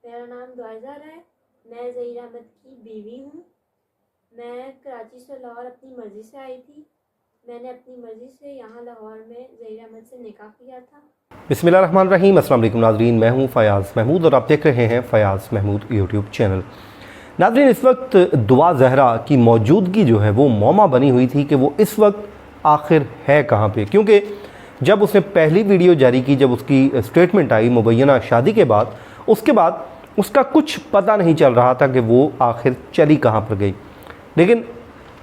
मेरा नाम दुआज़र है। मैं ज़हीर अहमद की बीवी हूँ। मैं कराची से लाहौर अपनी मर्ज़ी से आई थी। मैंने अपनी मर्ज़ी से यहाँ लाहौर में ज़हीर अहमद से निकाह किया था। बिस्मिल्लाहिर्रहमानिर्रहीम। अस्सलाम वालेकुम नाज़रीन, मैं हूँ फ़याज़ महमूद और आप देख रहे हैं फ़याज़ महमूद यूट्यूब चैनल। नाज़रीन, इस वक्त दुआ ज़हरा की मौजूदगी जो है वो मौमा बनी हुई थी कि वो इस वक्त आखिर है कहाँ पे, क्योंकि जब उसने पहली वीडियो जारी की, जब उसकी स्टेटमेंट आई मुबैना शादी के बाद, उसके बाद उसका कुछ पता नहीं चल रहा था कि वो आखिर चली कहाँ पर गई। लेकिन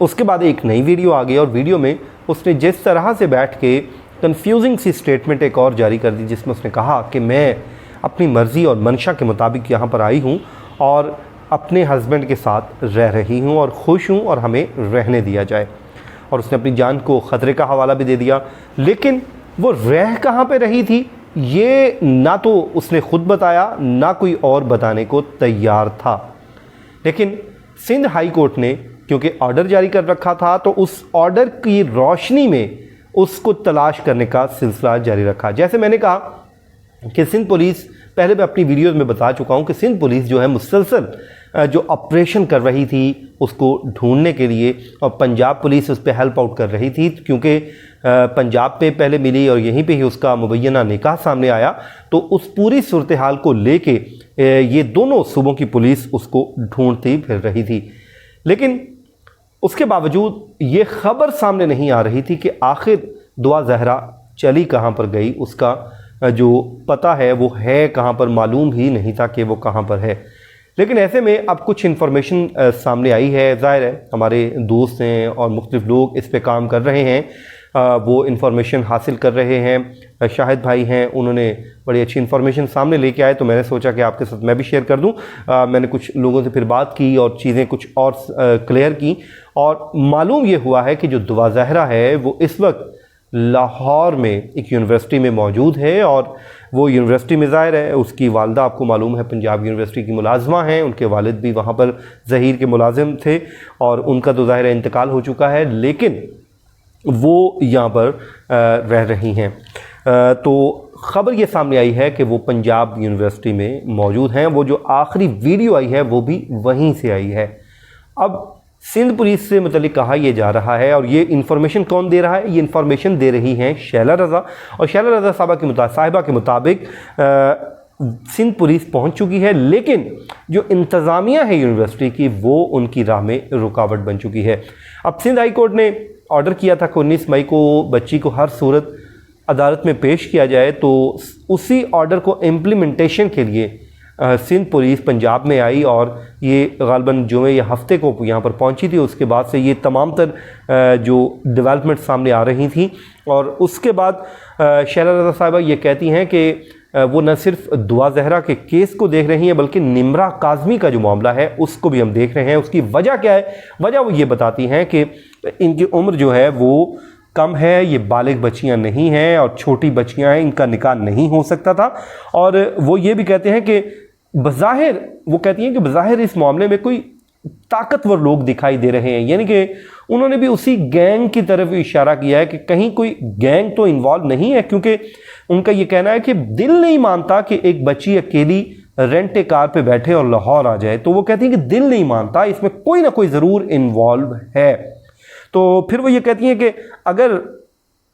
उसके बाद एक नई वीडियो आ गई और वीडियो में उसने जिस तरह से बैठ के कन्फ्यूजिंग सी स्टेटमेंट एक और जारी कर दी, जिसमें उसने कहा कि मैं अपनी मर्ज़ी और मंशा के मुताबिक यहाँ पर आई हूँ और अपने हस्बैंड के साथ रह रही हूँ और खुश हूँ और हमें रहने दिया जाए। और उसने अपनी जान को ख़तरे का हवाला भी दे दिया। लेकिन वो रह कहाँ पे रही थी ये ना तो उसने ख़ुद बताया, ना कोई और बताने को तैयार था। लेकिन सिंध हाई कोर्ट ने क्योंकि ऑर्डर जारी कर रखा था, तो उस ऑर्डर की रोशनी में उसको तलाश करने का सिलसिला जारी रखा। जैसे मैंने कहा कि सिंध पुलिस, पहले मैं अपनी वीडियोज़ में बता चुका हूँ कि सिंध पुलिस जो है मुसलसल जो ऑपरेशन कर रही थी उसको ढूंढने के लिए, और पंजाब पुलिस उस पर हेल्प आउट कर रही थी, क्योंकि पंजाब पे पहले मिली और यहीं पे ही उसका मुबैना निकाह सामने आया। तो उस पूरी सूरत हाल को लेके ये दोनों सूबों की पुलिस उसको ढूंढती फिर रही थी। लेकिन उसके बावजूद ये ख़बर सामने नहीं आ रही थी कि आखिर दुआ ज़हरा चली कहाँ पर गई। उसका जो पता है वो है कहाँ पर, मालूम ही नहीं था कि वो कहाँ पर है। लेकिन ऐसे में अब कुछ इन्फॉर्मेशन सामने आई है। ज़ाहिर है हमारे दोस्त हैं और मुख्तलिफ लोग इस पे काम कर रहे हैं, वो इन्फॉर्मेशन हासिल कर रहे हैं। शाहिद भाई हैं, उन्होंने बड़ी अच्छी इन्फॉर्मेशन सामने लेके आए, तो मैंने सोचा कि आपके साथ मैं भी शेयर कर दूं। मैंने कुछ लोगों से फिर बात की और चीज़ें कुछ और क्लियर की, और मालूम ये हुआ है कि जो दुआ ज़हरा है वो इस वक्त लाहौर में एक यूनिवर्सिटी में मौजूद है। और वो यूनिवर्सिटी में ज़ाहिर है उसकी वालदा, आपको मालूम है, पंजाब यूनिवर्सिटी की मुलाजमा हैं। उनके वालिद भी वहाँ पर ज़हीर के मुलाजिम थे और उनका तो ज़ाहिर है इंतकाल हो चुका है, लेकिन वो यहाँ पर रह रही हैं। तो ख़बर ये सामने आई है कि वो पंजाब यूनिवर्सिटी में मौजूद हैं। वो जो आखिरी वीडियो आई है वो भी वहीं से आई है। अब सिंध पुलिस से मतलब कहा यह जा रहा है, और ये इन्फॉर्मेशन कौन दे रहा है, ये इन्फॉर्मेशन दे रही हैं शैला रज़ा। और शैला रज़ा साहिबा के मुताबिक सिंध पुलिस पहुंच चुकी है, लेकिन जो इंतज़ामिया है यूनिवर्सिटी की वो उनकी राह में रुकावट बन चुकी है। अब सिंध हाई कोर्ट ने ऑर्डर किया था कि 19 मई को बच्ची को हर सूरत अदालत में पेश किया जाए, तो उसी ऑर्डर को इम्प्लीमेंटेशन के लिए सिंध पुलिस पंजाब में आई और ये ग़ालिबन जुमे या हफ्ते को यहाँ पर पहुँची थी। उसके बाद से ये तमाम तर जो डेवलपमेंट सामने आ रही थी। और उसके बाद शैला रज़ा साहिबा ये कहती हैं कि वो न सिर्फ दुआ ज़हरा के केस को देख रही हैं, बल्कि निम्रा काज़मी का जो मामला है उसको भी हम देख रहे हैं। उसकी वजह क्या है? वजह वो ये बताती हैं कि इनकी उम्र जो है वो कम है, ये बालिग बच्चियां नहीं हैं और छोटी बच्चियां हैं, इनका निकाह नहीं हो सकता था। और वो ये भी कहते हैं कि बज़ाहिर, वो कहती हैं कि बज़ाहिर इस मामले में कोई ताकतवर लोग दिखाई दे रहे हैं। यानी कि उन्होंने भी उसी गैंग की तरफ इशारा किया है कि कहीं कोई गैंग तो इन्वॉल्व नहीं है, क्योंकि उनका ये कहना है कि दिल नहीं मानता कि एक बच्ची अकेली रेंट कार पे बैठे और लाहौर आ जाए। तो वो कहती हैं कि दिल नहीं मानता, इसमें कोई ना कोई ज़रूर इन्वॉल्व है। तो फिर वो ये कहती हैं कि अगर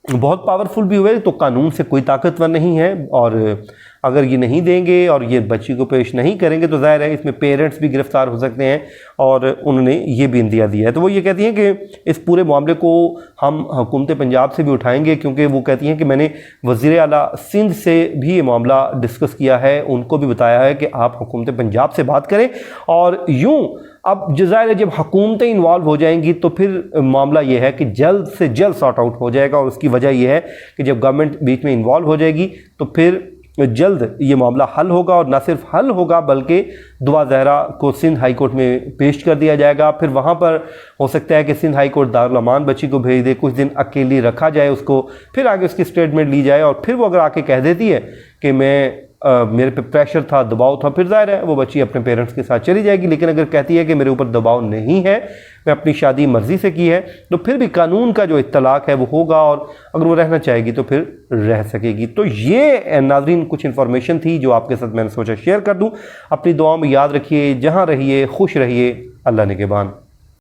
बहुत पावरफुल भी हुए तो कानून से कोई ताकतवर नहीं है, और अगर ये नहीं देंगे और ये बच्ची को पेश नहीं करेंगे तो ज़ाहिर है इसमें पेरेंट्स भी गिरफ़्तार हो सकते हैं, और उन्होंने ये भी इंदिया दिया है। तो वो ये कहती हैं कि इस पूरे मामले को हम हुकूमत पंजाब से भी उठाएंगे, क्योंकि वो कहती हैं कि मैंने वज़ीर आला सिंध से भी ये मामला डिस्कस किया है, उनको भी बताया है कि आप हुकूमत पंजाब से बात करें। और यूँ अब ज़ाहिर है जब हुकूमतें इन्वॉल्व हो जाएंगी तो फिर मामला ये है कि जल्द से जल्द सॉर्ट आउट हो जाएगा। और उसकी वजह यह है कि जब गवर्नमेंट बीच में इन्वॉल्व हो जाएगी तो फिर जल्द ये मामला हल होगा, और न सिर्फ हल होगा बल्कि दुआ ज़हरा को सिंध हाई कोर्ट में पेश कर दिया जाएगा। फिर वहाँ पर हो सकता है कि सिंध हाई कोर्ट दारुल अमान बच्ची को भेज दे, कुछ दिन अकेली रखा जाए उसको, फिर आगे उसकी स्टेटमेंट ली जाए, और फिर वो अगर आके कह देती है कि मैं मेरे पे प्रेशर था, दबाव था, फिर जाहिर है वो बच्ची अपने पेरेंट्स के साथ चली जाएगी। लेकिन अगर कहती है कि मेरे ऊपर दबाव नहीं है, मैं अपनी शादी मर्ज़ी से की है, तो फिर भी कानून का जो इत्तलाक है वो होगा, और अगर वो रहना चाहेगी तो फिर रह सकेगी। तो ये नाज़रीन कुछ इन्फॉर्मेशन थी जो आपके साथ मैंने सोचा शेयर कर दूँ। अपनी दुआओं में याद रखिए, जहाँ रहिए खुश रहिए, अल्लाह निगहबान।